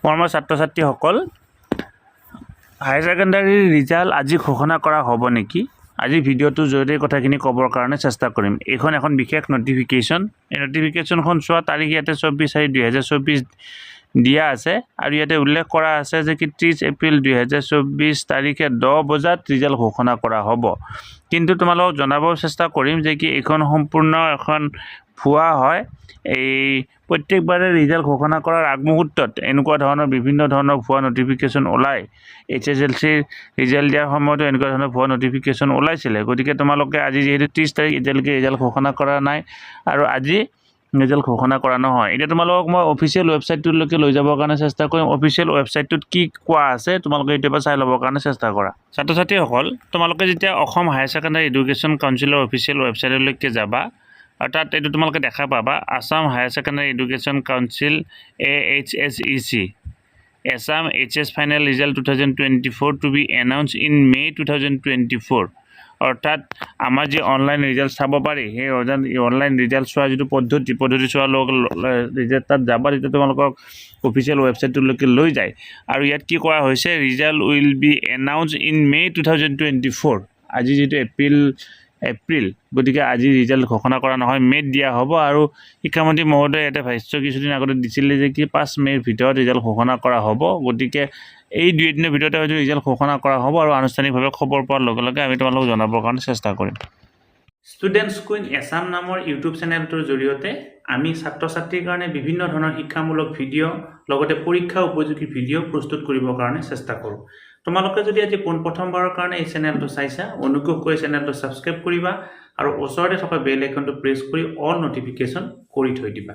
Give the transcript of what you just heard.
মৰমৰ ছাত্ৰ-ছাত্ৰীসকল, higher ছেকেণ্ডাৰীৰ result আজি ঘোষণা কৰা হ'ব নেকি? আজি ভিডিঅ'টোৰ জৰিয়তে কথাখিনি ক'বৰ কাৰণে চেষ্টা কৰিম। এইখন এখন বিশেষ নটিফিকেশ্যন। এই নটিফিকেশ্যনখন চোৱা তাৰিখ ইয়াতে 24/4/2024 দিয়া আছে আৰু ইয়াতে উল্লেখ কৰা আছে যে 30 এপ্ৰিল 2024 তাৰিখে 10 বজাত ৰিজাল্ট ঘোষণা কৰা হ'ব। কিন্তু তোমালোকক জনাব চেষ্টা কৰিম যে এইখন সম্পূৰ্ণ এখন ভুৱা হয়। এই প্ৰত্যেকবাৰে ৰিজাল্ট ঘোষণা কৰাৰ আগমুহূৰ্তত এনেকুৱা ধৰণৰ বিভিন্ন ধৰণৰ ভুৱা নটিফিকেশ্যন ওলায়। HSLCৰ ৰিজাল্ট দিয়াৰ সময়তো এনেকুৱা ধৰণৰ ভুৱা নটিফিকেশ্যন ওলাইছিলে। গতিকে তোমালোকে আজি যিহেতু 30 তাৰিখ এতিয়ালৈকে ৰিজাল্ট ঘোষণা কৰা নাই আৰু আজি ৰিজাল্ট ঘোষণা কৰা নহয়। এতিয়া তোমালোকক মই অফিচিয়েল ৱেবছাইটটোলৈকে লৈ যাবৰ কাৰণে চেষ্টা কৰিম। অফিচিয়েল ৱেবছাইটটোত কি কোৱা আছে তোমালোকে এতিয়াৰ পৰা চাই ল'বৰ কাৰণে চেষ্টা কৰা। ছাত্ৰ-ছাত্ৰীসকল, তোমালোকে যেতিয়া অসম হায়াৰ ছেকেণ্ডাৰী এডুকেশ্যন কাউন্সিলৰ অফিচিয়েল ৱেবছাইটলৈকে যাবা আৰু তাত এইটো তোমালোকে দেখা পাবা Assam higher secondary education council AHSEC Assam HS Final Result 2024 to be announced in May 2024 অৰ্থাৎ আমাৰ যে অনলাইন ৰিজাল্ট চাব পাৰি সেই অনলাইন ৰিজাল্ট চোৱা যিটো পদ্ধতি চোৱাৰ ৰিজাল্ট তাত যাবা তেতিয়া তোমালোকক অফিচিয়েল ৱেবছাইটটোলৈকে লৈ যায় আৰু ইয়াত কি কৰা হৈছে result will be announce in May 2024 আজি যিটো এপ্ৰিল গতিকে আজি ৰিজাল্ট ঘোষণা কৰা নহয় মে'ত দিয়া হ'ব আৰু শিক্ষামন্ত্ৰী মহোদয়ে এটা ভাষ্য কিছুদিন আগতে দিছিলে যে 5 মে'ৰ ভিতৰত ৰিজাল্ট ঘোষণা কৰা হ'ব। গতিকে এই 2 দিনৰ ভিতৰতে হয়তো ৰিজাল্ট ঘোষণা কৰা হ'ব আৰু আনুষ্ঠানিকভাৱে খবৰ পোৱাৰ লগে লগে আমি তোমালোকক জনাবৰ কাৰণে চেষ্টা কৰিম। ষ্টুডেণ্টছ কুইন এছাম নামৰ ইউটিউব চেনেলটোৰ জৰিয়তে আমি ছাত্ৰ-ছাত্ৰীৰ কাৰণে বিভিন্ন ধৰণৰ শিক্ষামূলক ভিডিঅ' লগতে পৰীক্ষা উপযোগী ভিডিঅ' প্ৰস্তুত কৰিবৰ কাৰণে চেষ্টা কৰোঁ। তোমালোকে যদি আজি প্ৰথমবাৰৰ কাৰণে এই চেনেলটো চাইছা অনুগ্ৰহ কৰি চেনেলটো ছাবস্ক্ৰাইব কৰিবা আৰু ওচৰতে থকা বেল আইকনটো প্ৰেছ কৰি অল নটিফিকেশ্যন কৰি থৈ দিবা।